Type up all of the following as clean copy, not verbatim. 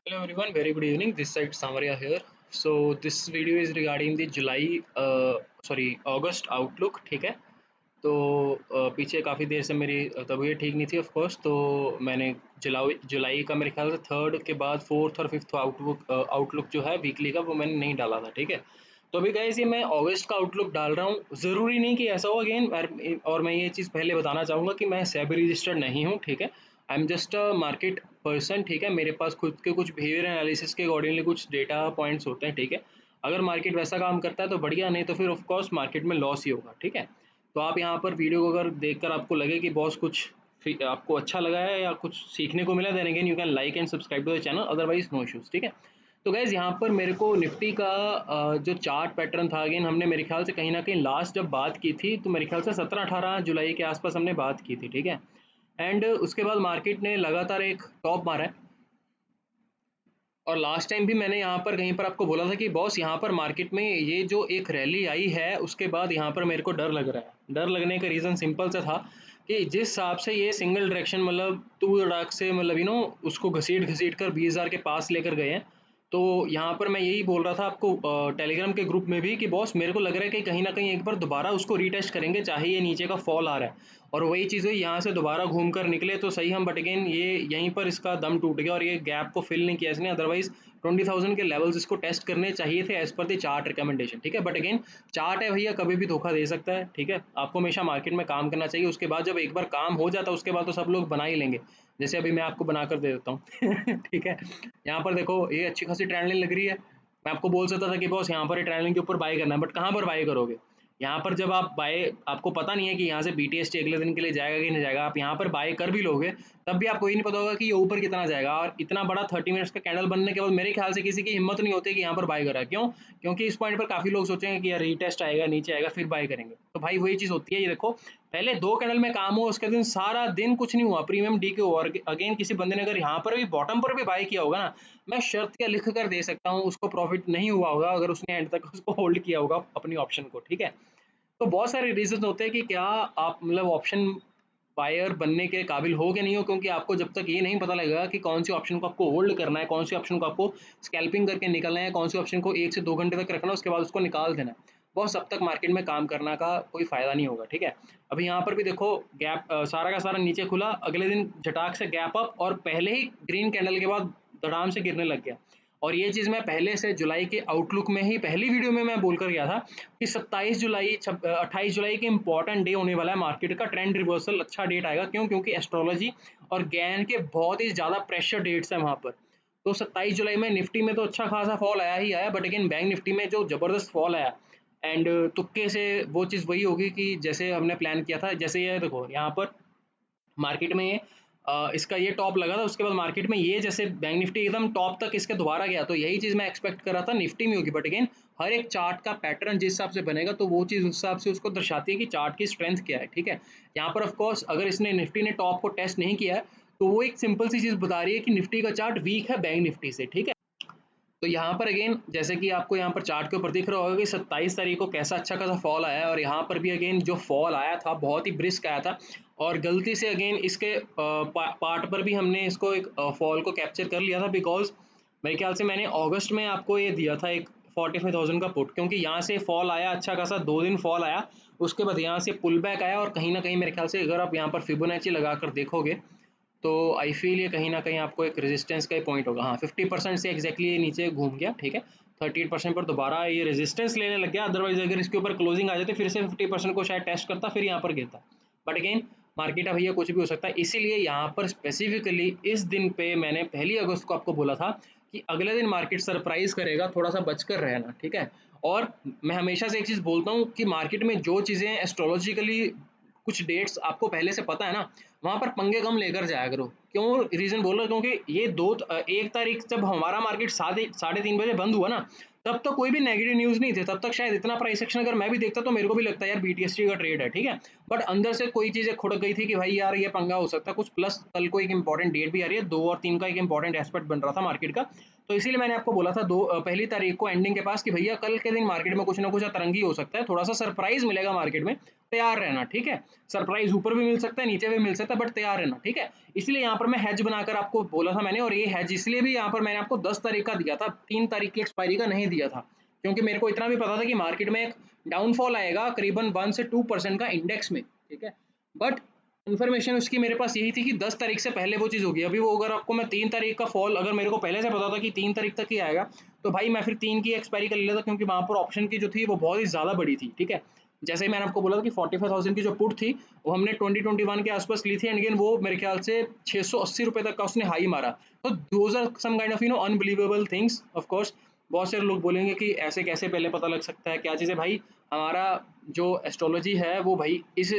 Hello everyone, very good evening. This side Samaria here. So this video is regarding the August outlook. ठीक है, तो पीछे काफ़ी देर से मेरी तबीयत ठीक नहीं थी ऑफ कोर्स, तो मैंने जुलाई जुलाई का मेरे ख्याल से थर्ड के बाद फोर्थ और फिफ्थ आउटलुक जो है वीकली का वो मैंने नहीं डाला था। ठीक है, तो अभी गाइस ये मैं अगस्त का आउटलुक डाल रहा हूँ। ज़रूरी नहीं कि ऐसा हो अगेन, और मैं ये चीज़ पहले बताना चाहूँगा कि मैं सेबी रजिस्टर्ड नहीं हूँ। ठीक है, I am just a market person. ठीक है, मेरे पास खुद के कुछ बिहेवियर एनालिसिस के अकॉर्डिंगली कुछ डेटा पॉइंट्स होते हैं। ठीक है, अगर मार्केट वैसा काम करता है तो बढ़िया, नहीं तो फिर ऑफ कोर्स मार्केट में लॉस ही होगा। ठीक है, तो आप यहाँ पर वीडियो को अगर देखकर आपको लगे कि बॉस कुछ आपको अच्छा लगा है या कुछ सीखने को मिला, then again you can like and subscribe to the channel, otherwise no issues. ठीक है, तो गैस यहाँ पर मेरे को निफ्टी का जो चार्ट पैटर्न था, अगेन हमने मेरे ख्याल से कहीं ना कहीं लास्ट जब बात की थी तो मेरे ख्याल से 17-18 जुलाई के आसपास हमने बात की थी। ठीक है, एंड उसके बाद मार्केट ने लगातार एक टॉप मारा है, और लास्ट टाइम भी मैंने यहाँ पर कहीं पर आपको बोला था कि बॉस यहाँ पर मार्केट में ये जो एक रैली आई है उसके बाद यहाँ पर मेरे को डर लग रहा है। डर लगने का रीज़न सिंपल सा था कि जिस हिसाब से ये सिंगल डायरेक्शन मतलब टू डार्क से मतलब उसको घसीट घसीट कर 20,000 के पास लेकर गए हैं। तो यहाँ पर मैं यही बोल रहा था आपको टेलीग्राम के ग्रुप में भी कि बॉस मेरे को लग रहा है कि कहीं ना कहीं एक बार दोबारा उसको रीटेस्ट करेंगे, चाहे ये नीचे का फॉल आ रहा है। और वही चीज़ हुई, यहाँ से दोबारा घूम कर निकले तो सही हम, बट अगेन ये यहीं पर इसका दम टूट गया और ये गैप को फिल नहीं किया इसने। अदरवाइज 20,000 के लेवल्स इसको टेस्ट करने चाहिए थे as per the chart recommendation. ठीक है, बट अगेन चार्ट है भैया, कभी भी धोखा दे सकता है। ठीक है, आपको हमेशा मार्केट में काम करना चाहिए, उसके बाद जब एक बार काम हो जाता है उसके बाद तो सब लोग बना ही लेंगे। जैसे अभी मैं आपको बना कर दे देता हूँ ठीक है, यहाँ पर देखो ये अच्छी खासी ट्रेंड लाइन लग रही है। मैं आपको बोल सकता था कि बॉस यहाँ पर ट्रेंड लाइन के ऊपर बाय करना है, बट कहाँ पर बाय करोगे? यहाँ पर जब आप बाय, आपको पता नहीं है कि यहाँ से बीटीएसटी अगले दिन के लिए जाएगा कि नहीं जाएगा, आप यहाँ पर बाय कर भी लोगे तब भी आपको ये नहीं पता होगा कि ये ऊपर कितना जाएगा। और इतना बड़ा 30 मिनट्स का कैंडल बनने के बाद मेरे ख्याल से किसी की हिम्मत नहीं होती कि यहाँ पर बाय करा। क्यों? क्योंकि इस पॉइंट पर काफी लोग सोचेंगे कि यार रीटेस्ट आएगा, नीचे आएगा, फिर बाय करेंगे। तो भाई वही चीज होती है, ये देखो पहले दो कैंडल में काम हुआ, उसके दिन सारा दिन कुछ नहीं हुआ, प्रीमियम डी के ओवर। अगेन किसी बंदे ने अगर यहाँ पर भी बॉटम पर भी बाय किया होगा ना, मैं शर्त क्या लिख कर दे सकता हूँ उसको प्रॉफिट नहीं हुआ होगा अगर उसने एंड तक उसको होल्ड किया होगा अपनी ऑप्शन को। ठीक है, तो बहुत सारे रीजन होते हैं कि क्या आप मतलब ऑप्शन बायर बनने के काबिल हो कि नहीं हो, क्योंकि आपको जब तक ये नहीं पता लगेगा कि कौन सी ऑप्शन को आपको होल्ड करना है, कौन सी ऑप्शन को आपको स्कैल्पिंग करके निकलना है, कौन सी ऑप्शन को 1 से 2 घंटे तक रखना है, उसके बाद उसको निकाल देना है, बहुत सब तक मार्केट में काम करना का कोई फायदा नहीं होगा। ठीक है, अभी यहाँ पर भी देखो गैप सारा का सारा नीचे खुला, अगले दिन झटाक से गैप अप और पहले ही ग्रीन कैंडल के बाद धड़ाम से गिरने लग गया। और ये चीज़ मैं पहले से जुलाई के आउटलुक में ही पहली वीडियो में मैं बोलकर गया था कि 27 जुलाई 28 जुलाई के इंपॉर्टेंट डे होने वाला है, मार्केट का ट्रेंड रिवर्सल अच्छा डेट आएगा। क्यों? क्योंकि एस्ट्रोलॉजी और गैन के बहुत ही ज़्यादा प्रेशर डेट्स हैं वहाँ पर। तो 27 जुलाई में निफ्टी में तो अच्छा खासा फॉल आया ही आया, बट अगेन बैंक निफ्टी में जो ज़बरदस्त फॉल आया, एंड तुक्के से वो चीज़ वही होगी कि जैसे हमने प्लान किया था। जैसे ये देखो यहाँ पर मार्केट में इसका ये टॉप लगा था, उसके बाद मार्केट में ये जैसे बैंक निफ्टी एकदम टॉप तक इसके दोबारा गया, तो यही चीज़ मैं एक्सपेक्ट कर रहा था निफ्टी में होगी। बट अगेन हर एक चार्ट का पैटर्न जिस हिसाब से बनेगा तो वो चीज़ उस हिसाब से उसको दर्शाती है कि चार्ट की स्ट्रेंथ क्या है। ठीक है, यहाँ पर ऑफकोर्स अगर इसने निफ्टी ने टॉप को टेस्ट नहीं किया है तो वो एक सिंपल सी चीज़ बता रही है कि निफ्टी का चार्ट वीक है बैंक निफ्टी से। ठीक है, तो यहाँ पर अगेन जैसे कि आपको यहाँ पर चार्ट के ऊपर दिख रहा होगा कि 27 तारीख को कैसा अच्छा खासा फॉल आया है, और यहाँ पर भी अगेन जो फॉल आया था बहुत ही ब्रिस्क आया था, और गलती से अगेन इसके पार्ट पर भी हमने इसको एक फॉल को कैप्चर कर लिया था, बिकॉज मेरे ख्याल से मैंने अगस्त में आपको ये दिया था एक 45,000 का पुट, क्योंकि यहाँ से फॉल आया अच्छा खासा, 2 दिन फॉल आया, उसके बाद यहाँ से पुल बैक आया, और कहीं ना कहीं मेरे ख्याल से अगर आप यहाँ पर फिबोनाची लगा कर देखोगे तो आई फील ये कहीं ना कहीं आपको एक रेजिस्टेंस का ही पॉइंट होगा। हाँ, 50% से एक्जैक्टली नीचे घूम गया। ठीक है, 38% पर दोबारा ये रेजिस्टेंस लेने लग गया, अदरवाइज अगर इसके ऊपर क्लोजिंग आ जाती फिर से 50% को शायद टेस्ट करता, फिर यहाँ पर गिरता। बट अगेन मार्केट है भैया, कुछ भी हो सकता है, इसीलिए यहाँ पर स्पेसिफिकली इस दिन पे मैंने 1 अगस्त को आपको बोला था कि अगले दिन मार्केट सरप्राइज करेगा, थोड़ा सा बचकर रहना। ठीक है, और मैं हमेशा से एक चीज़ बोलता हूँ कि मार्केट में जो चीज़ें एस्ट्रोलॉजिकली कुछ डेट्स आपको पहले से पता है ना, वहां पर पंगे कम लेकर जाया करो। क्यों रीजन बोल रहा हूं? क्योंकि ये 1 तारीख जब हमारा मार्केट 3:30 बजे बंद हुआ ना, तब तो कोई भी नेगेटिव न्यूज नहीं थे, तब तक शायद इतना प्राइस एक्शन अगर मैं भी देखता तो मेरे को भी लगता है यार बीटीएसटी का ट्रेड है। ठीक है, बट अंदर से कोई चीजें खुड़ गई थी कि भाई यार ये पंगा हो सकता है कुछ, प्लस कल को एक इंपॉर्टेंट डेट भी आ रही है, 2 और 3 का एक इंपॉर्टेंट एस्पेक्ट बन रहा था मार्केट का। तो इसीलिए मैंने आपको बोला था 1 तारीख को एंडिंग के पास कि भैया कल के दिन मार्केट में कुछ ना कुछ अतरंगी हो सकता है, थोड़ा सा सरप्राइज मिलेगा मार्केट में, तैयार रहना। ठीक है, सरप्राइज ऊपर भी मिल सकता है, नीचे भी मिल सकता है, बट तैयार रहना। ठीक है, इसलिए यहाँ पर मैं हैज बनाकर आपको बोला था मैंने, और ये हैज इसलिए भी यहाँ पर मैंने आपको 10 तारीख का दिया था, 3 तारीख की एक्सपायरी का नहीं दिया था, क्योंकि मेरे को इतना भी पता था कि मार्केट में एक डाउनफॉल आएगा करीबन 1 से 2% का इंडेक्स में, ठीक है। बट इन्फॉर्मेशन उसकी मेरे पास यही थी कि 10 तारीख से पहले वो चीज़ होगी। अभी वो अगर आपको मैं 3 तारीख का फॉल, अगर मेरे को पहले से पता था कि 3 तारीख तक ही आएगा, तो भाई मैं फिर 3 की एक्सपायरी कर लेता, क्योंकि वहाँ पर ऑप्शन की जो थी वो बहुत ही ज़्यादा बड़ी थी, ठीक है। जैसे ही मैंने आपको बोला था कि 45,000 की जो पुट थी वो हमने 2021 के आसपास ली थी, एंड अगेन वो मेरे ख्याल से 680 रुपए तक का उसने हाई मारा। तो those are some kind of unbelievable things. Of course बहुत सारे लोग बोलेंगे कि ऐसे कैसे पहले पता लग सकता है, क्या चीज़ है भाई। हमारा जो एस्ट्रोलॉजी है वो भाई इस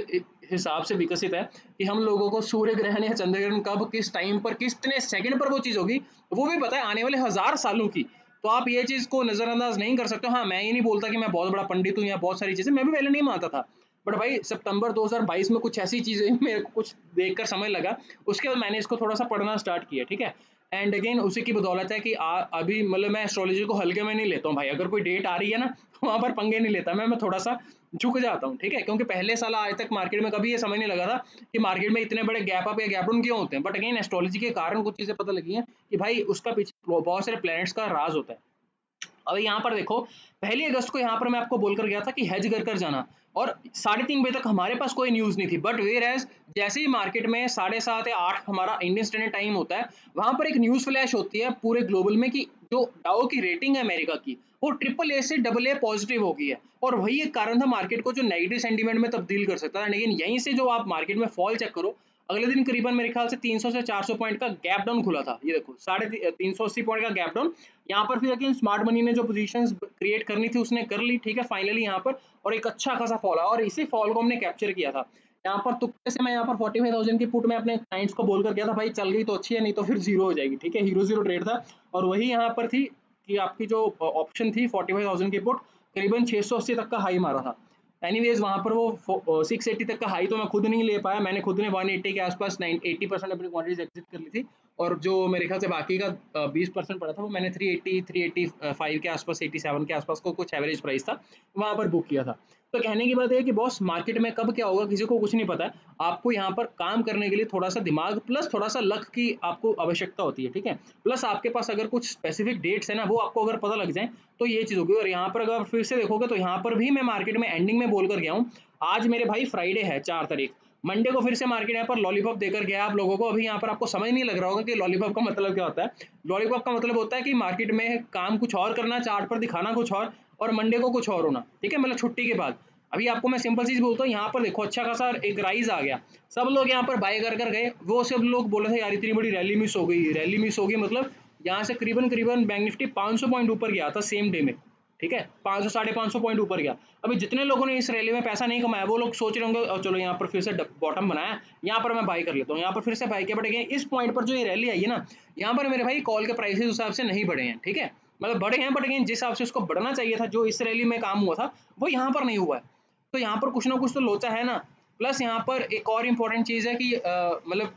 हिसाब से विकसित है कि हम लोगों को सूर्य ग्रहण या चंद्र ग्रहण कब, किस टाइम पर, कितने सेकंड पर वो चीज़ होगी वो भी पता है, आने वाले 1000 सालों की। तो आप ये चीज़ को नज़रअंदाज नहीं कर सकते हो। हाँ, मैं ये नहीं बोलता कि मैं बहुत बड़ा पंडित हूँ या बहुत सारी चीज़ें मैं भी पहले नहीं मानता था, बट भाई सितंबर 2022 में कुछ ऐसी चीज़ें मेरे को कुछ देखकर समझ लगा, उसके बाद मैंने इसको थोड़ा सा पढ़ना स्टार्ट किया, ठीक है। एंड अगेन उसी की बदौलत है कि अभी मतलब मैं एस्ट्रोलॉजी को हल्के में नहीं लेता हूँ भाई। अगर कोई डेट आ रही है ना तो वहाँ पर पंगे नहीं लेता मैं थोड़ा सा झुक जाता हूँ, ठीक है। क्योंकि पहले साल आज तक मार्केट में कभी ये समझ नहीं लगा था कि मार्केट में इतने बड़े गैप अप या गैप डाउन क्यों होते हैं, बट अगेन एस्ट्रोलॉजी के कारण कुछ चीज़ें पता लगी हैं कि भाई उसका पीछे बहुत सारे प्लैनेट्स का राज होता है। अब यहाँ पर देखो, 1 अगस्त को यहाँ पर मैं आपको बोलकर गया था कि हेज कर जाना, और 3:30 बजे तक हमारे पास कोई न्यूज़ नहीं थी। बट वेयर एज जैसे ही मार्केट में 7:30 या 8 हमारा इंडियन स्टैंडर्ड टाइम होता है, वहां पर एक न्यूज़ फ्लैश होती है पूरे ग्लोबल में कि जो डाउ की रेटिंग है अमेरिका की, वो AAA से AA पॉजिटिव हो गई है। और वही एक कारण था मार्केट को जो नेगेटिव सेंटीमेंट में तब्दील कर सकता है। लेकिन यहीं से जो आप मार्केट में फॉल चेक करो, अगले दिन करीबन मेरे ख्याल से 300 से 400 पॉइंट का गैप डाउन खुला था। ये देखो 380 पॉइंट का गैप डाउन। यहाँ पर फिर अगेन स्मार्ट मनी ने जो पोजीशंस क्रिएट करनी थी उसने कर ली, ठीक है, फाइनली यहाँ पर। और एक अच्छा खासा फॉल है, और इसी फॉल को हमने कैप्चर किया था। यहाँ पर तुक्के से मैं यहाँ पर 45,000 की पुट में अपने क्लाइंट्स को बोलकर गया था भाई चल गई तो अच्छी है, नहीं तो फिर जीरो हो जाएगी, ठीक है। हीरो जीरो ट्रेड था, और वही यहाँ पर थी कि आपकी जो ऑप्शन थी 45,000 की पुट करीबन 680 तक का हाई मारा था। एनीवेज वहाँ पर वो 680 तक का हाई तो मैं खुद नहीं ले पाया, मैंने खुद ने 180 के आसपास 80% अपनी क्वांटिटीज एग्जिट कर ली थी। और जो मेरे ख्याल से बाकी का 20% पड़ा था वो मैंने 380 385 के आसपास 87 के आसपास को कुछ एवरेज प्राइस था वहाँ पर बुक किया था। तो कहने की बात है कि बॉस मार्केट में कब क्या होगा किसी को कुछ नहीं पता है। आपको यहाँ पर काम करने के लिए थोड़ा सा दिमाग प्लस थोड़ा सा लक की आपको आवश्यकता होती है, ठीक है। प्लस आपके पास अगर कुछ स्पेसिफिक डेट्स है ना वो आपको अगर पता लग जाए तो ये चीज़ होगी। और यहाँ पर अगर फिर से देखोगे तो यहाँ पर भी मैं मार्केट में एंडिंग में बोल कर गया हूँ। आज मेरे भाई फ्राइडे है 4 तारीख, मंडे को फिर से मार्केट यहाँ पर लॉलीपॉप देकर गया आप लोगों को। अभी यहाँ पर आपको समझ नहीं लग रहा होगा कि लॉलीपॉप का मतलब क्या होता है। लॉलीपॉप का मतलब होता है कि मार्केट में काम कुछ और करना, चार्ट पर दिखाना कुछ और मंडे को कुछ और होना, ठीक है, मतलब छुट्टी के बाद। अभी आपको मैं सिंपल चीज बोलता हूँ, यहाँ पर देखो अच्छा खासा एक राइज आ गया, सब लोग यहाँ पर बाय कर गए। वो सब लोग बोले थे यार इतनी बड़ी रैली मिस हो गई, रैली मिस हो गई, मतलब यहाँ से करीबन करीबन बैंक निफ्टी 500 पॉइंट ऊपर गया था सेम डे में, ठीक है, 500 550 पॉइंट ऊपर गया। अभी जितने लोगों ने इस रैली में पैसा नहीं कमाया वो लोग सोच रहे होंगे "और चलो यहाँ पर फिर से बॉटम बनाया, यहाँ पर मैं बाई कर लेता हूँ", यहाँ पर फिर से बाई किया। बट अगेन इस पॉइंट पर जो ये रैली आई है ना, यहाँ पर मेरे भाई कॉल के प्राइसेस उस हिसाब से नहीं बढ़े हैं, ठीक है, मतलब बढ़े हैं बट अगेन जिस हिसाब से उसको बढ़ना चाहिए था, जो इस रैली में काम हुआ था वो यहाँ पर नहीं हुआ है। तो यहाँ पर कुछ ना कुछ तो लोचा है ना। प्लस यहाँ पर एक और इम्पोर्टेंट चीज़ है कि मतलब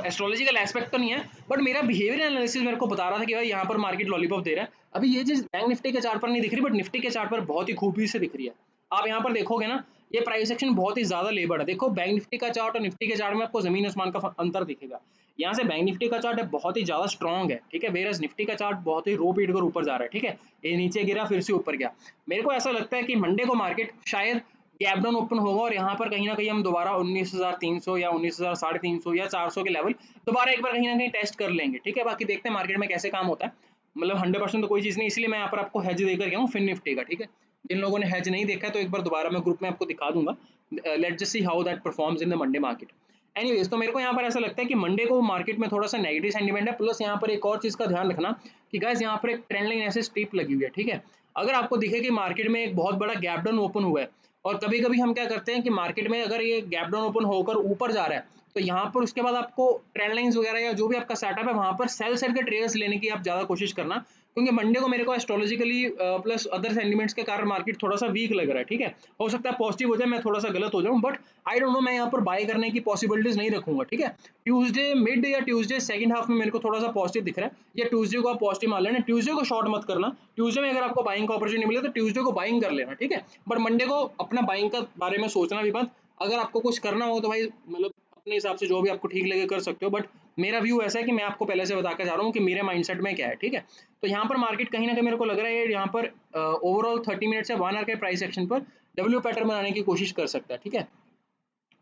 एस्ट्रोलॉजिकल एस्पेक्ट तो नहीं है, बट मेरा बिहेवियर एनालिसिस मेरे को बता रहा था कि भाई यहाँ पर मार्केट लॉलीपॉप दे रहा है। अभी ये चीज़ बैंक निफ्टी के चार्ट पर नहीं दिख रही, बट निफ्टी के चार्ट पर बहुत ही खूबी से दिख रही है। आप यहाँ पर देखोगे ना, ये प्राइस एक्शन बहुत ही ज्यादा लेबर्ड है। देखो बैंक निफ्टी का चार्ट और निफ्टी के चार्ट में आपको जमीन आसमान का अंतर दिखेगा। यहाँ से बैंक निफ्टी का चार्ट है बहुत ही ज्यादा स्ट्रॉन्ग है, ठीक है, वेरस निफ्टी का चार्ट बहुत ही रो पीट कर ऊपर जा रहा है, ठीक है, ये नीचे गिरा फिर से ऊपर गया। मेरे को ऐसा लगता है कि मंडे को मार्केट शायद गैप डाउन ओपन होगा और यहाँ पर कहीं ना कहीं हम दोबारा 19,300 या 19,350 या 400 के लेवल दोबारा एक बार कहीं ना कहीं टेस्ट कर लेंगे, ठीक है। बाकी देखते हैं मार्केट में कैसे काम होता है, मतलब 100% तो कोई चीज़ नहीं, इसलिए मैं यहाँ पर आपको हेज देकर गया हूँ फिन निफ्टी का, ठीक है। जिन लोगों ने हेज नहीं देखा है तो एक बार दोबारा मैं ग्रुप में आपको दिखा दूंगा। Let's just see how that performs in the Monday market. Anyways तो मेरे को यहाँ पर ऐसा लगता है कि मंडे को मार्केट में थोड़ा सा नेगेटिव सेंटीमेंट है। प्लस यहाँ पर एक और चीज़ का ध्यान रखना कि गाइस यहाँ पर एक ट्रेंड लाइन ऐसे स्टीप लगी हुई है, ठीक है। अगर आपको दिखे कि मार्केट में एक बहुत बड़ा गैप डाउन ओपन हुआ है, और कभी कभी हम क्या करते हैं कि मार्केट में अगर ये गैप डाउन ओपन होकर ऊपर जा रहा है तो यहाँ पर उसके बाद आपको ट्रेंड लाइंस वगैरह या जो भी आपका सेटअप है वहां पर सेल साइड के ट्रेड्स लेने की आप ज्यादा कोशिश करना, क्योंकि मंडे को मेरे को एस्ट्रोलॉजिकली प्लस अदर सेंटिमेंट्स के कारण मार्केट थोड़ा सा वीक लग रहा है, ठीक है। हो सकता है पॉजिटिव हो जाए, मैं थोड़ा सा गलत हो जाऊं, बट आई डोंट नो, मैं यहाँ पर बाय करने की पॉसिबिलिटीज नहीं रखूंगा, ठीक है। ट्यूसडे मिड या ट्यूसडे सेकंड हाफ में मेरे को थोड़ा सा पॉजिटिव दिख रहा है, या ट्यूसडे को आप पॉजिटिव मान लेना, ट्यूसडे को शॉर्ट मत करना। ट्यूसडे में अगर आपको बाइंग का अपॉर्चुनिटी मिले तो ट्यूसडे को बाइंग कर लेना, ठीक है। बट मंडे को अपना बाइंग का बारे में सोचना भी मत। अगर आपको कुछ करना हो तो भाई मतलब अपने हिसाब से जो भी आपको ठीक लगे कर सकते हो, बट मेरा व्यू ऐसा है कि मैं आपको पहले से बता के जा रहा हूँ कि मेरे माइंडसेट में क्या है, ठीक है। तो यहाँ पर मार्केट कहीं ना कहीं मेरे को लग रहा है यहाँ पर ओवरऑल 30 मिनट से 1 आवर के प्राइस एक्शन पर डब्ल्यू पैटर्न बनाने की कोशिश कर सकता है, ठीक है।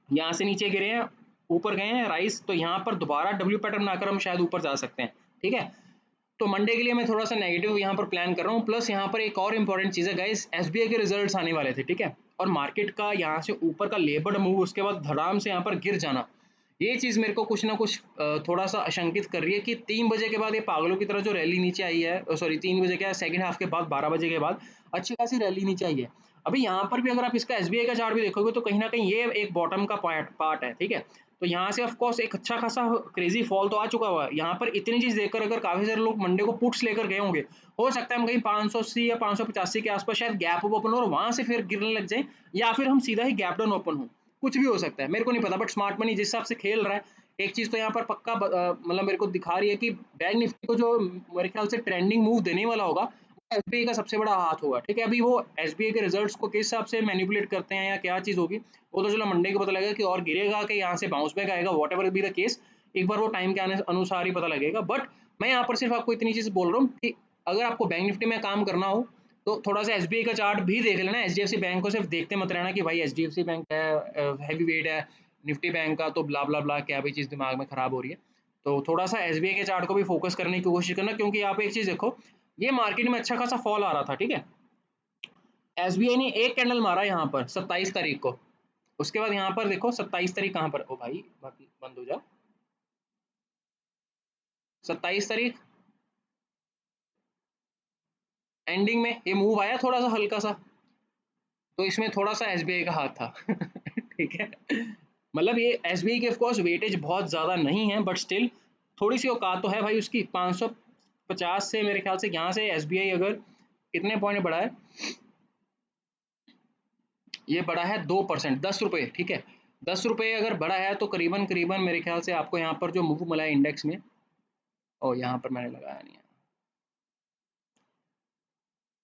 यहाँ से नीचे गिरे हैं, ऊपर गए हैं राइस, तो यहाँ पर दोबारा डब्ल्यू पैटर्न बनाकर हम शायद ऊपर जा सकते हैं, ठीक है। तो मंडे के लिए मैं थोड़ा सा नेगेटिव यहाँ पर प्लान कर रहा हूँ। प्लस यहाँ पर एक और इंपॉर्टेंट चीज़ है गाइस, एसबीआई के रिजल्ट्स आने वाले थे, ठीक है। और मार्केट का यहाँ से ऊपर का लेबर्ड मूव, उसके बाद धड़ाम से यहाँ पर गिर जाना, ये चीज़ मेरे को कुछ ना कुछ थोड़ा सा आशंकित कर रही है कि 3 बजे के बाद ये पागलों की तरह जो रैली नीचे आई है, सॉरी 3 बजे क्या, सेकंड हाफ के बाद 12 बजे के बाद अच्छी खासी रैली नीचे आई है। अभी यहाँ पर भी अगर आप इसका एसबीआई का चार्ट भी देखोगे तो कहीं ना कहीं ये एक बॉटम का पार्ट है, ठीक है। तो यहाँ से ऑफ कोर्स एक अच्छा खासा क्रेजी फॉल तो आ चुका हुआ है। यहाँ पर इतनी चीज देखकर अगर काफी सारे लोग मंडे को पुट्स लेकर गए होंगे, हो सकता है हम कहीं 580 या 585 के आसपास शायद गैप अप ओपन हो और वहां से फिर गिरने लग जाए, या फिर हम सीधा ही गैप डाउन ओपन हो, कुछ भी हो सकता है, मेरे को नहीं पता। बट स्मार्ट मनी जिस हिसाब से खेल रहा है, एक चीज तो यहाँ पर पक्का मतलब मेरे को दिखा रही है कि बैंक निफ्टी को जो मेरे ख्याल से ट्रेंडिंग मूव देने वाला होगा, एसबीआई का सबसे बड़ा हाथ होगा, ठीक है। अभी वो एसबीआई के रिजल्ट्स को किस हिसाब से मैनिपुलेट करते हैं या क्या चीज होगी, वो तो चलो मंडे को पता लगेगा कि और गिरेगा कि यहाँ से बाउंस बैक आएगा, what ever be the case, एक बार वो टाइम के आने अनुसार ही पता लगेगा। बट मैं यहाँ पर सिर्फ आपको इतनी चीज बोल रहा हूँ कि अगर आपको बैंक निफ्टी में काम करना हो तो थोड़ा सा एसबीआई का चार्ट भी देख लेना। एचडीएफसी बैंक को सिर्फ देखते मत रहना कि भाई एचडीएफसी बैंक है, हैवी वेट है निफ्टी बैंक का, तो ब्ला ब्ला ब्ला क्या भी चीज दिमाग में खराब हो रही है। तो थोड़ा सा एसबीआई के चार्ट को भी फोकस करने की कोशिश करना, क्योंकि यहाँ पे एक चीज देखो, ये मार्केट में अच्छा खासा फॉल आ रहा था, ठीक है। एसबीआई ने एक कैंडल मारा यहाँ पर 27 तारीख को, उसके बाद यहाँ पर देखो 27 तारीख कहाँ पर, ओ भाई बाकी बंद हो जाओ, 27 तारीख एंडिंग में ये मूव आया थोड़ा सा हल्का सा, तो इसमें थोड़ा सा एसबीआई का हाथ था ठीक है। मतलब ये एसबीआई के ऑफकोर्स वेटेज बहुत ज़्यादा नहीं है, बट स्टिल थोड़ी सी औकात तो है भाई उसकी। 550 से मेरे ख्याल से यहाँ से एसबीआई अगर कितने पॉइंट बढ़ा है, ये बढ़ा है 2%, 10 रुपये, ठीक है। 10 रुपये अगर बढ़ा है तो करीबन करीबन मेरे ख्याल से आपको यहाँ पर जो मूव मिला है इंडेक्स में, और यहाँ पर मैंने लगाया नहीं है,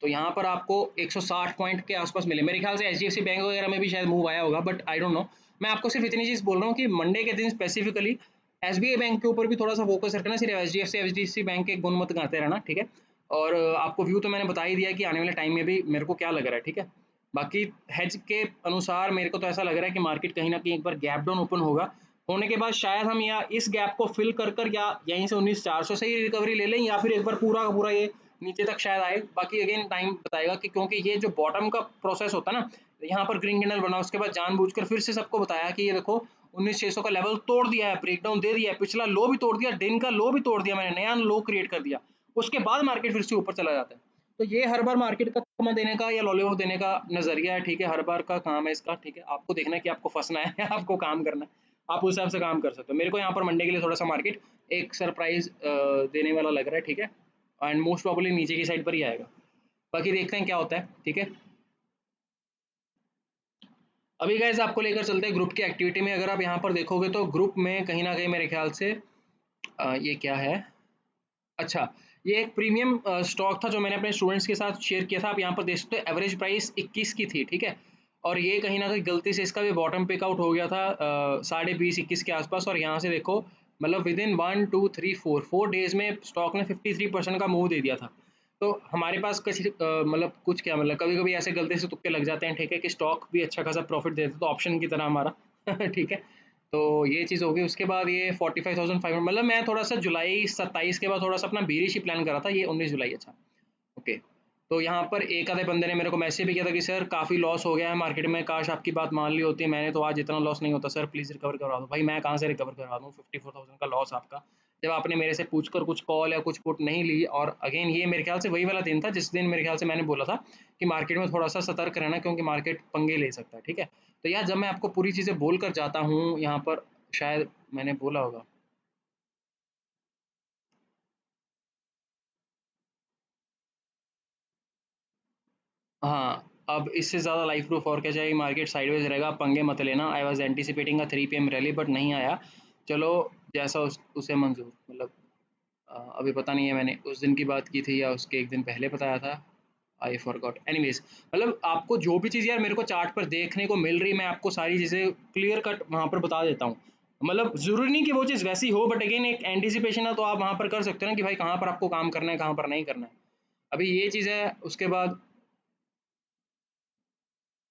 तो यहाँ पर आपको 160 पॉइंट के आसपास मिले मेरे ख्याल से। एचडीएफसी बैंक वगैरह में भी शायद मूव आया होगा, बट आई डोंट नो। मैं आपको सिर्फ इतनी चीज़ बोल रहा हूँ कि मंडे के दिन स्पेसिफिकली एसबीआई बैंक के ऊपर भी थोड़ा सा फोकस रखना, सिर्फ एचडीएफसी बैंक के गुण मत गाते रहना, ठीक है। और आपको व्यू तो मैंने बता ही दिया कि आने वाले टाइम में भी मेरे को क्या लग रहा है, ठीक है। बाकी हेज के अनुसार मेरे को तो ऐसा लग रहा है कि मार्केट कहीं ना कहीं एक बार गैप डाउन ओपन होगा, होने के बाद शायद हम या इस गैप को फिल कर या यहीं से 19,400 से ही रिकवरी ले लें, या फिर एक बार पूरा का पूरा ये नीचे तक शायद आए। बाकी अगेन टाइम बताएगा कि, क्योंकि ये जो बॉटम का प्रोसेस होता है ना, यहाँ पर ग्रीन कैंडल बना, उसके बाद जानबूझकर फिर से सबको बताया कि ये देखो 19,600 का लेवल तोड़ दिया है, ब्रेकडाउन दे दिया है, पिछला लो भी तोड़ दिया, दिन का लो भी तोड़ दिया, मैंने नया लो क्रिएट कर दिया, उसके बाद मार्केट फिर से ऊपर चला जाता है। तो ये हर बार मार्केट का चकमा देने का या लॉलीपॉप देने का नजरिया है, ठीक है। हर बार का काम है इसका, ठीक है। आपको देखना है कि आपको फंसना है आपको काम करना है, आप उस हिसाब से काम कर सकते हो। मेरे को यहाँ पर मंडे के लिए थोड़ा सा मार्केट एक सरप्राइज देने वाला लग रहा है, ठीक है। एंड मोस्ट प्रॉब्ली नीचे की साइड पर ही आएगा, बाकी देखते हैं क्या होता है, ठीक है। अभी गाइस आपको लेकर चलते हैं ग्रुप की एक्टिविटी में। अगर आप यहाँ पर देखोगे तो ग्रुप में कहीं ना कहीं मेरे ख्याल से ये क्या है, अच्छा, ये एक प्रीमियम स्टॉक था जो मैंने अपने स्टूडेंट्स के साथ शेयर किया था। आप यहाँ पर देख सकते हो एवरेज प्राइस 21 की थी, ठीक है। और ये कहीं ना कहीं गलती से इसका भी बॉटम पिक आउट हो गया था 20.5-21 के आसपास, और यहाँ से देखो मतलब विद इन 1 2 3 4 4 डेज में स्टॉक ने 53% का मूव दे दिया था। तो हमारे पास कुछ मतलब कुछ क्या, मतलब कभी कभी ऐसे गलती से तुक्के लग जाते हैं, ठीक है, कि स्टॉक भी अच्छा खासा प्रॉफिट देता है, तो ऑप्शन की तरह हमारा ठीक है। तो ये चीज़ होगी। उसके बाद ये 45,500, मतलब मैं थोड़ा सा जुलाई 27 के बाद थोड़ा सा अपना बीरिश ही प्लान करा था, ये 19 जुलाई, अच्छा ओके। तो यहाँ पर एक आधे बंदे ने मेरे को मैसेज भी किया था कि सर काफ़ी लॉस हो गया है मार्केट में, काश आपकी बात मान ली होती, मैंने तो आज इतना लॉस नहीं होता सर, प्लीज़ रिकवर करवा दो। भाई मैं कहाँ से रिकवर करवा दूँ 54,000 का लॉस आपका, जब आपने मेरे से पूछकर कुछ कॉल या कुछ पुट नहीं ली। और अगेन ये मेरे ख्याल से वही वाला दिन था जिस दिन मेरे ख्याल से मैंने बोला था कि मार्केट में थोड़ा सा सतर्क रहना, क्योंकि मार्केट पंगे ले सकता है, ठीक है। तो यार जब मैं आपको पूरी चीज़ें बोल कर जाता हूँ यहाँ पर, शायद मैंने बोला होगा, हाँ। अब इससे ज़्यादा लाइव प्रूफ और क्या चाहिए, मार्केट साइडवेज रहेगा, पंगे मत लेना। I was एंटीसिपेटिंग a 3 PM rally, but नहीं आया। चलो, जैसा उसे मंजूर, मतलब अभी पता नहीं है मैंने उस दिन की बात की थी या उसके एक दिन पहले बताया था, आई फॉरगॉट। एनीवेज, मतलब आपको जो भी चीज़ यार मेरे को चार्ट पर देखने को मिल रही, मैं आपको सारी चीज़ें क्लियर कट वहाँ पर बता देता हूँ। मतलब ज़रूरी नहीं कि वो चीज़ वैसी हो, बट अगेन एक एंटिसिपेशन है, तो आप वहाँ पर कर सकते हो ना कि भाई कहाँ पर आपको काम करना है, कहाँ पर नहीं करना है। अभी ये चीज़ है, उसके बाद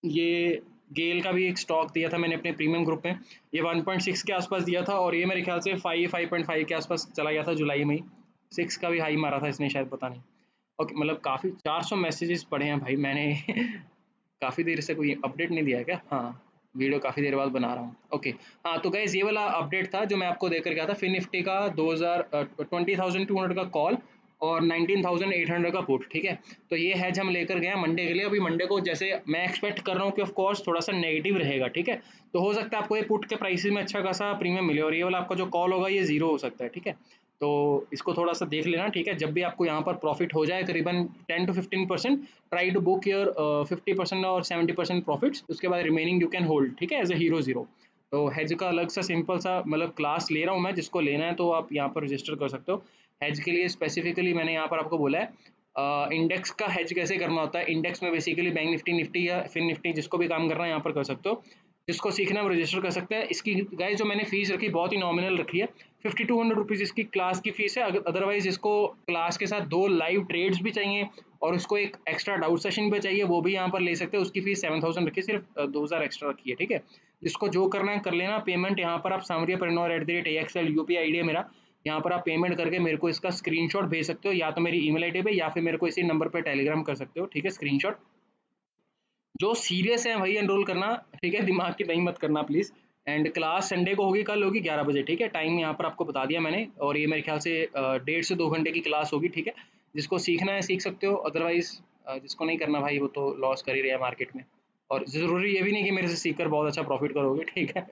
ये गेल का भी एक स्टॉक दिया था मैंने अपने प्रीमियम ग्रुप में, ये 1.6 के आसपास दिया था, और ये मेरे ख्याल से 5.5 के आसपास चला गया था जुलाई में ही। 6 का भी हाई मारा था इसने शायद, पता नहीं। ओके, मतलब काफ़ी 400 मैसेजेस पढ़े हैं भाई मैंने। काफ़ी देर से कोई अपडेट नहीं दिया है क्या? हाँ, वीडियो काफ़ी देर बाद बना रहा हूँ। ओके, हाँ, तो गाइस ये वाला अपडेट था जो मैं आपको देकर गया था। फिन निफ्टी का 20,200 का कॉल और 19,800 का पुट, ठीक है? तो ये हैज हम लेकर गए हैं मंडे के लिए। अभी मंडे को जैसे मैं एक्सपेक्ट कर रहा हूँ कि ऑफ कोर्स थोड़ा सा नेगेटिव रहेगा, ठीक है? तो हो सकता है आपको ये पुट के प्राइसेस में अच्छा खासा प्रीमियम मिले, और ये वाला आपका जो कॉल होगा ये ज़ीरो हो सकता है, ठीक है? तो इसको थोड़ा सा देख लेना, ठीक है? जब भी आपको यहाँ पर प्रॉफिट हो जाए करीबन 10 to 15%, try to book your 50% और 70% प्रॉफिट्स, उसके बाद रिमेनिंग यू कैन होल्ड, ठीक है, एज अ हीरो जीरो। तो हेज का अलग सा सिंपल सा मतलब क्लास ले रहा हूँ मैं, जिसको लेना है तो आप यहाँ पर रजिस्टर कर सकते हो। हेज के लिए स्पेसिफिकली मैंने यहाँ पर आपको बोला है इंडेक्स का हेज कैसे करना होता है। इंडेक्स में बेसिकली बैंक निफ्टी, निफ्टी या फिन निफ्टी जिसको भी काम करना है यहाँ पर कर सकते हो। जिसको सीखना है वो रजिस्टर कर सकते हैं। इसकी गाइस जो मैंने फीस रखी बहुत ही नॉमिनल रखी है, 5200 रुपीज़ इसकी क्लास की फीस है। अदरवाइज इसको क्लास के साथ 2 लाइव ट्रेड्स भी चाहिए और उसको एक एक्स्ट्रा डाउट सेशन भी चाहिए, वो भी यहाँ पर ले सकते हैं। उसकी फीस 7000 रखी है, सिर्फ 2000 एक्स्ट्रा रखी है, ठीक है? जिसको जो करना है कर लेना। पेमेंट यहाँ पर आप samriapreneur@axl UPI ID है मेरा। यहाँ पर आप पेमेंट करके मेरे को इसका स्क्रीनशॉट भेज सकते हो, या तो मेरी ईमेल आईडी पे या फिर मेरे को इसी नंबर पे टेलीग्राम कर सकते हो, ठीक है? स्क्रीनशॉट। जो सीरियस है वही एनरोल करना, ठीक है? दिमाग की नहीं मत करना प्लीज़। एंड क्लास संडे को होगी, कल होगी 11 बजे, ठीक है? टाइम यहाँ पर आपको बता दिया मैंने, और ये मेरे ख्याल से 1.5 से 2 घंटे की क्लास होगी, ठीक है? जिसको सीखना है सीख सकते हो, अदरवाइज जिसको नहीं करना भाई वो तो लॉस कर ही रहा है मार्केट में। और ज़रूरी ये भी नहीं कि मेरे से सीख कर बहुत अच्छा प्रॉफिट करोगे, ठीक है?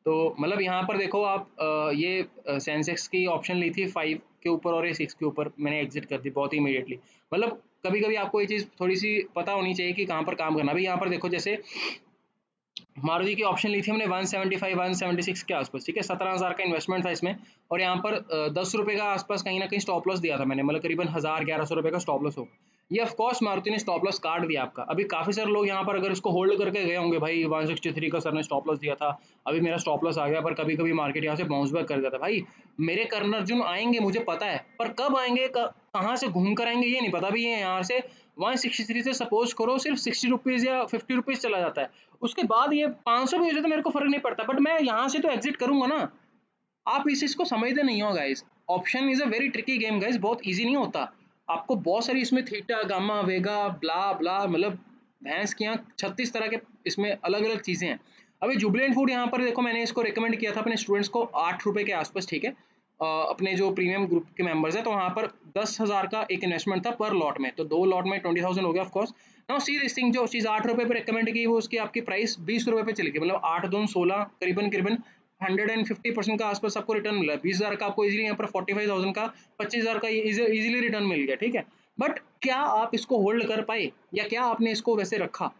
तो मतलब यहाँ पर देखो आप, ये सेंसेक्स की ऑप्शन ली थी 5 के ऊपर और ये 6 के ऊपर, मैंने एग्जिट कर दी बहुत ही इमीडिएटली। मतलब कभी-कभी आपको ये चीज़ थोड़ी-सी पता होनी चाहिए कि कहाँ पर काम करना है। अभी यहाँ पर देखो, जैसे मारुति की ऑप्शन ली थी हमने 175 176 के आसपास, ठीक है? 17,000 का इन्वेस्टमेंट था इसमें, और यहाँ पर 10 रुपये का आसपास कहीं ना कहीं स्टॉप लॉस दिया था मैंने, मतलब करीबन 1000-1100 रुपये का स्टॉप लॉस हो। ये ऑफ कोर्स मारुति ने स्टॉप लॉस काट दिया आपका। अभी काफ़ी सारे लोग यहाँ पर अगर इसको होल्ड करके गए होंगे, भाई 163 का सर ने स्टॉप लॉस दिया था, अभी मेरा स्टॉप लॉस आ गया, पर कभी कभी मार्केट यहाँ से बाउंस बैक कर जाता है। भाई मेरे कर्ण अर्जुन आएंगे मुझे पता है, पर कब आएंगे, कहाँ से घूम कर आएंगे ये नहीं पता। अभी ये यहाँ से 163 से सपोज करो सिर्फ 60 रुपीज़ या 50 रुपीज़ चला जाता है, उसके बाद ये 500 भी हो जाए तो मेरे को फर्क नहीं पड़ता, बट मैं यहाँ से तो एग्जिट करूंगा ना। आप इस चीज को समझते नहीं हो guys. Option is a very tricky game guys, बहुत इजी नहीं होता। आपको बहुत सारी इसमें थीटा गामा वेगा ब्ला ब्ला, मतलब भैंस की यहाँ 36 तरह के इसमें अलग अलग चीजें हैं। अभी जुबिलेंट फूड यहाँ पर देखो, मैंने इसको रिकमेंड किया था अपने स्टूडेंट्स को 8 रुपए के आसपास, ठीक है? अपने जो प्रीमियम ग्रुप के मेंबर्स हैं, तो वहाँ पर 10,000 का एक इन्वेस्टमेंट था पर लॉट में, तो 2 लॉट में 20,000 हो गया of course. Now see this thing, जो चीज़ 8 रुपए पे रिकमेंड की वो उसकी आपकी प्राइस 20 रुपए पे चली गई, मतलब 8 दून 16, करीबन करीबन 150% का आसपास आपको रिटर्न मिला है। 20,000 का आपको इजीली यहाँ पर 45,000 का 25,000 का इजीली रिटर्न मिल गया, ठीक है? बट क्या आप इसको होल्ड कर पाए, या क्या आपने इसको वैसे रखा?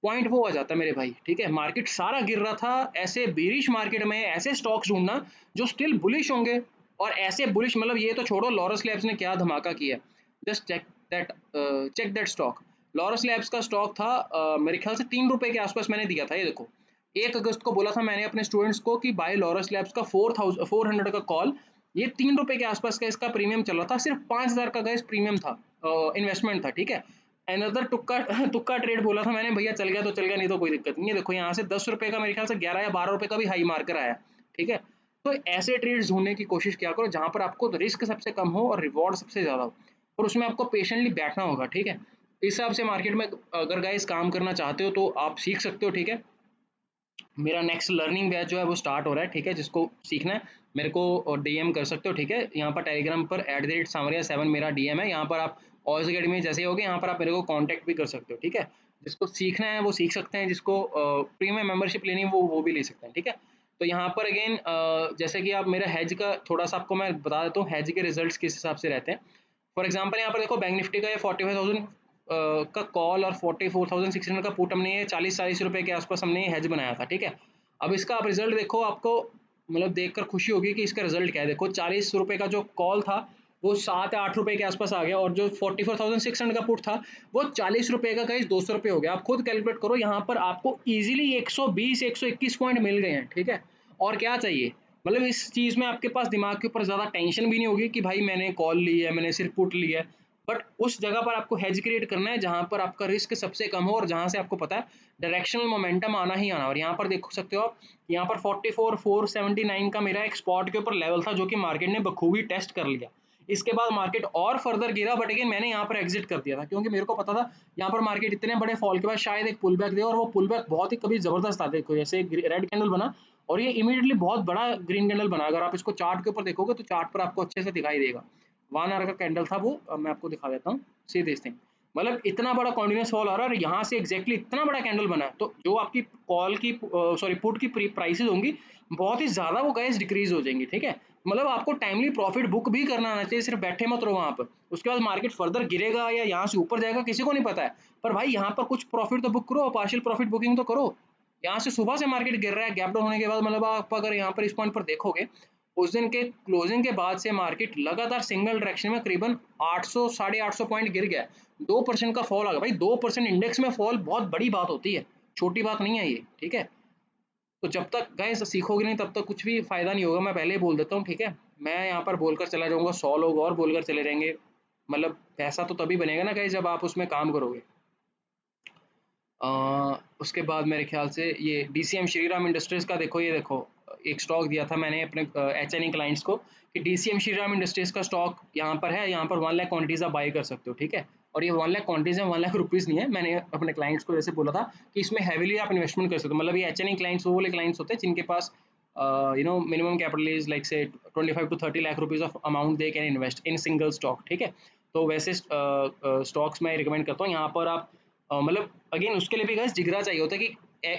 पॉइंट वो आ जाता है मेरे भाई, ठीक है? मार्केट सारा गिर रहा था, ऐसे बेरिश मार्केट में ऐसे स्टॉक्स ढूंढना जो स्टिल बुलिश होंगे, और ऐसे बुलिश, मतलब ये तो छोड़ो लॉरस लैब्स ने क्या धमाका किया। Just check that stock. Laurus Labs का स्टॉक था मेरे ख्याल से 3 रुपए के आसपास मैंने दिया था, ये देखो। 1 अगस्त को बोला था मैंने अपने स्टूडेंट्स को कि बाय लॉरस लैब्स का 400 का कॉल। ये 3 रुपए के आसपास का इसका प्रीमियम चल रहा था, सिर्फ 5,000 का गाइस प्रीमियम था, इन्वेस्टमेंट था, ठीक है? अनदर तुक्का तुक्का ट्रेड बोला था मैंने, भैया चल गया तो चल गया, नहीं तो कोई दिक्कत नहीं है। देखो यहाँ से 10 रुपए का मेरे ख्याल से 11 या 12 रुपए का भी हाई मार्कर आया, ठीक है? तो ऐसे ट्रेड्स ढूंढने की कोशिश किया करो जहां पर आपको रिस्क सबसे कम हो और रिवॉर्ड सबसे ज्यादा हो, और उसमें आपको पेशेंटली बैठना होगा, ठीक है? इस हिसाब से मार्केट में अगर गाइस काम करना चाहते हो तो आप सीख सकते हो, ठीक है? मेरा नेक्स्ट लर्निंग बैच जो है वो स्टार्ट हो रहा है, ठीक है? जिसको सीखना है मेरे को डीएम कर सकते हो, ठीक है? यहाँ पर टेलीग्राम पर @samria7 मेरा डीएम है। यहाँ पर आप ऑयस अकेडमी जैसे ही होगे यहाँ पर आप मेरे को कांटेक्ट भी कर सकते हो, ठीक है? जिसको सीखना है वो सीख सकते हैं, जिसको प्रीमियम मेंबरशिप लेनी है वो भी ले सकते हैं, ठीक है? तो यहाँ पर अगेन जैसे कि आप मेरा हैज का थोड़ा सा आपको मैं बता देता हूँ, हैज के रिजल्ट किस हिसाब से रहते हैं। फॉर एग्जाम्पल यहाँ पर देखो, बैंक निफ्टी का ये 45,000 का कॉल और 44,600 का पुट, हमने ये 40-40 रुपए के आसपास हमने ये हैज बनाया था, ठीक है? अब इसका आप रिजल्ट देखो, आपको मतलब देखकर खुशी होगी कि इसका रिजल्ट क्या है। देखो 40 रुपए का जो कॉल था वो 7 या 8 रुपए के आसपास आ गया, और जो 44,600 का पुट था वो 40 रुपए का कहीं 200 रुपए हो गया। आप खुद कैलकुलेट करो, यहाँ पर आपको इजीली 120-121 पॉइंट मिल गए हैं, ठीक है? और क्या चाहिए, मतलब इस चीज़ में आपके पास दिमाग के ऊपर ज़्यादा टेंशन भी नहीं होगी कि भाई मैंने कॉल ली है, मैंने सिर्फ पुट ली है। बट उस जगह पर आपको हेज क्रिएट करना है जहाँ पर आपका रिस्क सबसे कम हो और जहाँ से आपको पता है डायरेक्शनल मोमेंटम आना ही आना। और यहाँ पर देख सकते हो आप, यहाँ पर 44,479 का मेरा एक स्पॉट के ऊपर लेवल था जो कि मार्केट ने बखूबी टेस्ट कर लिया। इसके बाद मार्केट और फर्दर गिरा, बट अगेन मैंने यहाँ पर एग्जिट कर दिया था क्योंकि मेरे को पता था यहाँ पर मार्केट इतने बड़े फॉल के बाद शायद एक पुल बैक दे, और वो पुल बैक बहुत ही कभी जबरदस्त था। देखो जैसे रेड कैंडल बना और ये इमीडिएटली बहुत बड़ा ग्रीन कैंडल बना। अगर आप इसको चार्ट के ऊपर देखोगे तो चार्ट पर आपको अच्छे से दिखाई देगा। 1 आवर का कैंडल था वो, मैं आपको दिखा देता हूँ। सी दिस थिंग, मतलब इतना बड़ा कॉन्टिन्यूस फॉल आ रहा है और यहाँ से एग्जैक्टली इतना बड़ा कैंडल बना है, तो जो आपकी कॉल की सॉरी पुट की प्राइसेस होंगी बहुत ही ज्यादा वो गाइस डिक्रीज हो जाएंगी। ठीक है, मतलब आपको टाइमली प्रॉफिट बुक भी करना आना चाहिए, सिर्फ बैठे मत रहो वहां पर। उसके बाद मार्केट फर्दर गिरेगा या यहाँ से ऊपर जाएगा किसी को नहीं पता है, पर भाई यहाँ पर कुछ प्रॉफिट तो बुक करो, पार्शियल प्रॉफिट बुकिंग तो करो। यहाँ से सुबह से मार्केट गिर रहा है गैप डाउन होने के बाद, मतलब आप अगर यहाँ पर इस पॉइंट पर देखोगे उस दिन के क्लोजिंग के बाद से मार्केट लगातार सिंगल डायरेक्शन में करीबन 800 850 पॉइंट गिर गया। 2% का फॉल आ गया भाई, 2% इंडेक्स में फॉल बहुत बड़ी बात होती है, छोटी बात नहीं है ये। ठीक है, तो जब तक गाइस सीखोगे नहीं तब तक कुछ भी फायदा नहीं होगा, मैं पहले ही बोल देता हूँ। ठीक है, मैं यहाँ पर बोलकर चला जाऊंगा, 100 लोग और बोलकर चले जाएंगे, मतलब पैसा तो तभी बनेगा ना गाइस जब आप उसमें काम करोगे। उसके बाद मेरे ख्याल से ये डीसीएम श्रीराम इंडस्ट्रीज का देखो, ये देखो एक स्टॉक दिया था मैंने अपने एच एन ई क्लाइंट्स को कि डीसीएम श्रीराम इंडस्ट्रीज का स्टॉक यहाँ पर है, यहाँ पर 1 लाख क्वांटिटीज आप बाई कर सकते हो। ठीक है, और ये 1 लाख क्वांटिटीज है, 1 लाख रुपीज़ नहीं है। मैंने अपने क्लाइंट्स को जैसे बोला था कि इसमें हैविली आप इन्वेस्टमेंट कर सकते हो, मतलब ये एच एन ई क्लाइंट्स वो वाले क्लाइंट्स होते हैं जिनके पास मिनिमम कैपिटल इज लाइक से 25 to 30 lakh rupees of amount they can invest in single stock. ठीक है, तो वैसे स्टॉक्स मैं रिकमेंड करता हूँ। यहाँ पर आप मतलब अगेन उसके लिए भी गाइस जिगरा चाहिए होता है कि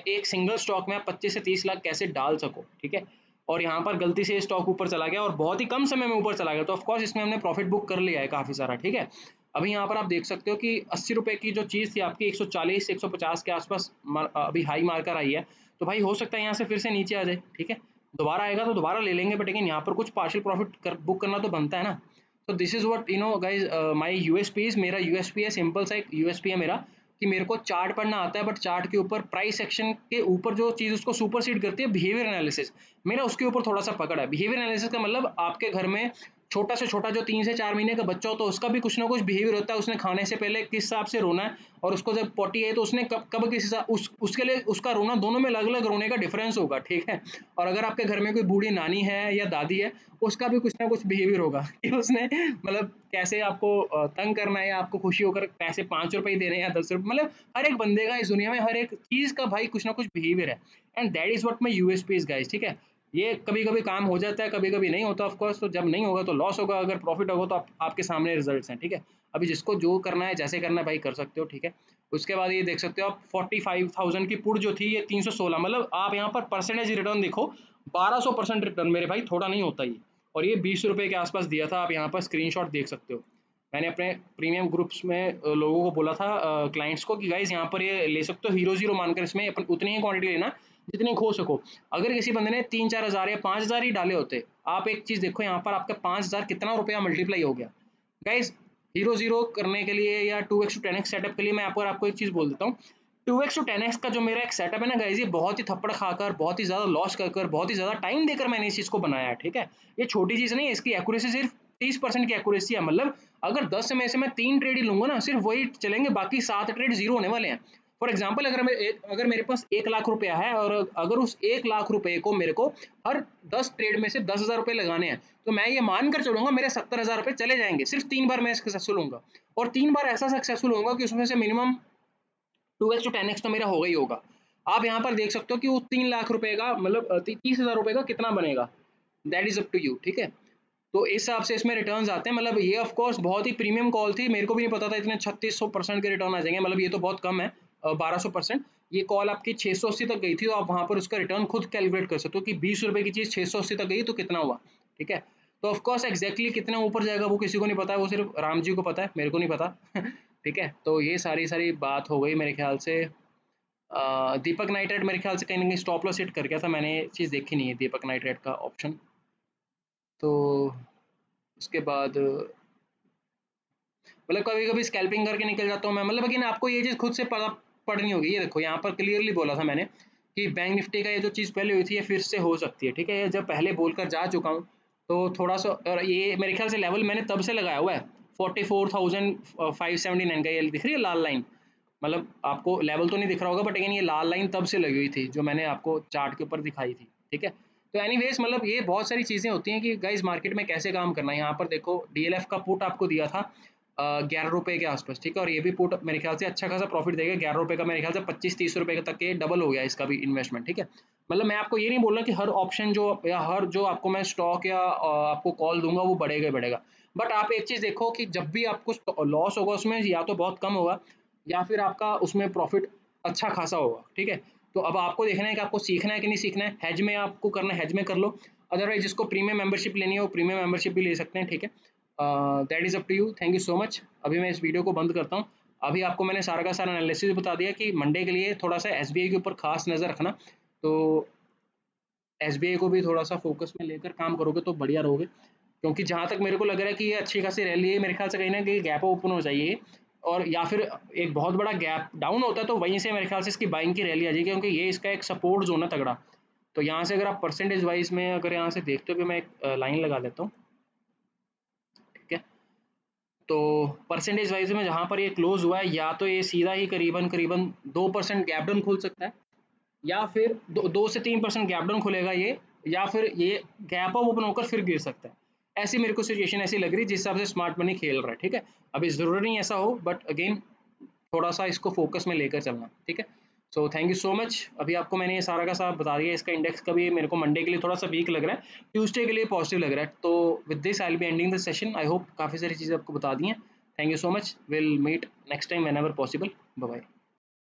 एक सिंगल स्टॉक में आप 25 से 30 लाख कैसे डाल सको। ठीक है, और यहाँ पर गलती से स्टॉक ऊपर चला गया और बहुत ही कम समय में ऊपर चला गया, तो ऑफकोर्स इसमें हमने प्रॉफिट बुक कर लिया है काफी सारा। ठीक है, अभी यहाँ पर आप देख सकते हो कि 80 रुपए की जो चीज थी आपकी 140 150 के आसपास अभी हाई मार्कर आई है, तो भाई हो सकता है यहाँ से फिर से नीचे आ जाए। ठीक है, दोबारा आएगा तो दोबारा ले लेंगे, बट लेकिन यहाँ पर कुछ पार्शियल प्रॉफिट बुक करना तो बनता है ना। तो this is what guys my USP is, मेरा यूएसपी है सिंपल सा एक यूएसपी है मेरा कि मेरे को चार्ट पढ़ना आता है, बट चार्ट के ऊपर प्राइस सेक्शन के ऊपर जो चीज उसको सुपरसीड करती है बिहेवियर एनालिसिस, मेरा उसके ऊपर थोड़ा सा पकड़ है। बिहेवियर एनालिसिस का मतलब आपके घर में छोटा से छोटा जो 3 से 4 महीने का बच्चा हो तो उसका भी कुछ ना कुछ बिहेवियर होता है, उसने खाने से पहले किस हिसाब से रोना है, और उसको जब पोटी है तो उसने कब कब किस हिसाब उसके लिए उसका रोना दोनों में अलग अलग रोने का डिफरेंस होगा। ठीक है, और अगर आपके घर में कोई बूढ़ी नानी है या दादी है उसका भी कुछ ना कुछ बिहेवियर होगा कि उसने मतलब कैसे आपको तंग करना है, या आपको खुशी होकर पैसे 5 रुपए ही देने हैं या 10 रुपए, मतलब हर एक बंदे का इस दुनिया में हर एक चीज का भाई कुछ ना कुछ बिहेवियर है। And that is what my USP is guys. ठीक है, ये कभी कभी काम हो जाता है, कभी कभी नहीं होता ऑफकोर्स, तो जब नहीं होगा तो लॉस होगा, अगर प्रॉफिट होगा तो आपके सामने रिजल्ट्स हैं। ठीक है, अभी जिसको जो करना है जैसे करना है भाई कर सकते हो। ठीक है, उसके बाद ये देख सकते हो आप 45,000 की पुट जो थी ये 316, मतलब आप यहाँ पर परसेंटेज रिटर्न देखो 1200% रिटर्न मेरे भाई, थोड़ा नहीं होता ये। और ये 20 रुपए के आसपास दिया था, आप यहाँ पर स्क्रीनशॉट देख सकते हो। मैंने अपने प्रीमियम ग्रुप्स में लोगों को बोला था क्लाइंट्स को कि गाइज यहाँ पर ये ले सकते हो हीरो जीरो मानकर, इसमें अपन उतनी ही क्वांटिटी लेना जितनी खो सको। अगर किसी बंदे ने 3 4 हज़ार या 5 हज़ार ही डाले होते, आप एक चीज देखो यहाँ पर आपका 5 हज़ार कितना रुपया मल्टीप्लाई हो गया गाइज। हीरो जीरो करने के लिए या 2x to 10x सेटअप के लिए मैं आपको एक चीज बोल देता हूँ। 2x to 10x का जो मेरा एक सेटअप है ना गाइज, ये बहुत ही थप्पड़ खाकर, बहुत ही ज्यादा लॉस कर, बहुत ही ज्यादा टाइम देकर मैंने इस चीज को बनाया है। ठीक है, ये छोटी चीज नहीं है, इसकी एक्यूरेसी सिर्फ 30% की एक्यूरेसी है, मतलब अगर 10 में से मैं 3 ट्रेड ही लूंगा ना सिर्फ वही चलेंगे, बाकी 7 ट्रेड जीरो होने वाले हैं। फॉर एग्जाम्पल अगर मेरे पास 1 लाख रुपया है और अगर उस 1 लाख रुपए को मेरे को हर 10 ट्रेड में से 10 हज़ार रुपए लगाने हैं, तो मैं ये मानकर चलूंगा मेरे 70 हज़ार रुपए चले जाएंगे, सिर्फ 3 बार मैं सक्सेसफुल होऊंगा। और 3 बार ऐसा सक्सेसफुल होगा कि उसमें से मिनिमम 2x to 10x तो मेरा होगा ही होगा। आप यहाँ पर देख सकते हो कि वो 3 लाख रुपए का मतलब 30 हज़ार रुपए का कितना बनेगा, that is up to you. ठीक है, तो इस हिसाब से इसमें रिटर्न्स आते हैं, मतलब ये ऑफ कोर्स बहुत ही प्रीमियम कॉल थी, मेरे को भी नहीं पता था इतने 3600% के रिटर्न आ जाएंगे, मतलब ये तो बहुत कम है 1200%। ये कॉल आपकी 680 तक गई थी, तो आप वहां पर उसका रिटर्न खुद कैलकुलेट कर सकते हो कि 20 रुपए की चीज 680 तक गई तो कितना हुआ। ठीक है, तो ऑफ कोर्स एग्जैक्टली कितना ऊपर जाएगा वो किसी को नहीं पता है, वो सिर्फ राम जी को पता है, मेरे को नहीं पता ठीक है, तो ये सारी सारी बात हो गई मेरे ख्याल से। दीपक नाइट्रेट मेरे ख्याल से कहीं ना कहीं स्टॉप लॉस हिट कर गया था, मैंने चीज़ देखी नहीं है दीपक नाइट्रेट का ऑप्शन। तो उसके बाद मतलब कभी कभी स्कैल्पिंग करके निकल जाता हूँ मैं, मतलब लेकिन आपको ये चीज़ खुद से पता पढ़नी होगी। ये देखो यहाँ पर क्लियरली बोला था मैंने कि बैंक निफ्टी का ये जो चीज़ पहले हुई थी ये फिर से हो सकती है, ठीक है। ये जब पहले बोलकर जा चुका हूँ, तो थोड़ा सा, और ये मेरे ख्याल से लेवल मैंने तब से लगाया हुआ है 44,579 का, ये दिख रही है लाल लाइन, मतलब आपको लेवल तो नहीं दिख रहा होगा, बट अगेन ये लाल लाइन तब से लगी हुई थी जो मैंने आपको चार्ट के ऊपर दिखाई थी, ठीक है। तो एनीवेज मतलब ये बहुत सारी चीज़ें होती हैं कि गाइस मार्केट में कैसे काम करना है। यहाँ पर देखो डीएलएफ का पुट आपको दिया था 11 रुपये के आसपास, ठीक है, और ये भी पुट मेरे ख्याल से अच्छा खासा प्रॉफिट देगा 11 रुपये का, मेरे ख्याल से 25-30 रुपये तक के डबल हो गया इसका भी इन्वेस्टमेंट, ठीक है। मतलब मैं आपको ये नहीं बोल रहा कि हर ऑप्शन जो या हर जो आपको मैं स्टॉक या आपको कॉल दूंगा वो बढ़ेगा ही बढ़ेगा, बट आप एक चीज़ देखो कि जब भी आपको लॉस होगा उसमें या तो बहुत कम होगा या फिर आपका उसमें प्रॉफिट अच्छा खासा होगा, ठीक है। तो अब आपको देखना है कि आपको सीखना है कि नहीं सीखना है। हेज में आपको करना है, हेज में कर लो, अदरवाइज जिसको प्रीमियम मेंबरशिप लेनी है वो प्रीमियम मेंबरशिप भी ले सकते हैं, ठीक है। That is up to you, thank you so much. अभी मैं इस वीडियो को बंद करता हूँ। अभी आपको मैंने सारा का सारा एनालिसिस बता दिया कि मंडे के लिए थोड़ा सा एसबीआई के ऊपर खास नज़र रखना, तो एसबीआई को भी थोड़ा सा फोकस में लेकर काम करोगे तो बढ़िया रहोगे, क्योंकि जहाँ तक मेरे को लग रहा है कि ये अच्छी खासी रैली है, मेरे ख्याल से कहीं ना कहीं गैप ओपन हो जाइए, और या फिर एक बहुत बड़ा गैप डाउन होता है तो वहीं से मेरे ख्याल से इसकी बाइंग की रैली आ जाएगी, क्योंकि ये इसका एक सपोर्ट जोन है तगड़ा। तो यहाँ से अगर आप परसेंटेज वाइज में अगर यहाँ से देखते हो कि मैं एक लाइन लगा लेता हूँ, ठीक है। तो परसेंटेज वाइज में जहाँ पर ये क्लोज हुआ है, या तो ये सीधा ही करीबन करीबन 2% गैप डाउन खुल सकता है, या फिर 2 से 3% गैप डाउन खुलेगा ये, या फिर ये गैप अप ओपन होकर फिर गिर सकता है। ऐसी मेरे को सिचुएशन ऐसी लग रही है जिस हिसाब से स्मार्ट मनी खेल रहा है, ठीक है। अभी जरूरी नहीं ऐसा हो, बट अगेन थोड़ा सा इसको फोकस में लेकर चलना, ठीक है। So thank you so much. अभी आपको मैंने ये सारा का सारा बता दिया। इसका इंडेक्स का भी मेरे को मंडे के लिए थोड़ा सा वीक लग रहा है, ट्यूसडे के लिए पॉजिटिव लग रहा है। तो with this I will be ending the session. I hope काफ़ी सारी चीज़ें आपको बता दी हैं। Thank you so much, will meet next time whenever possible. Bye bye.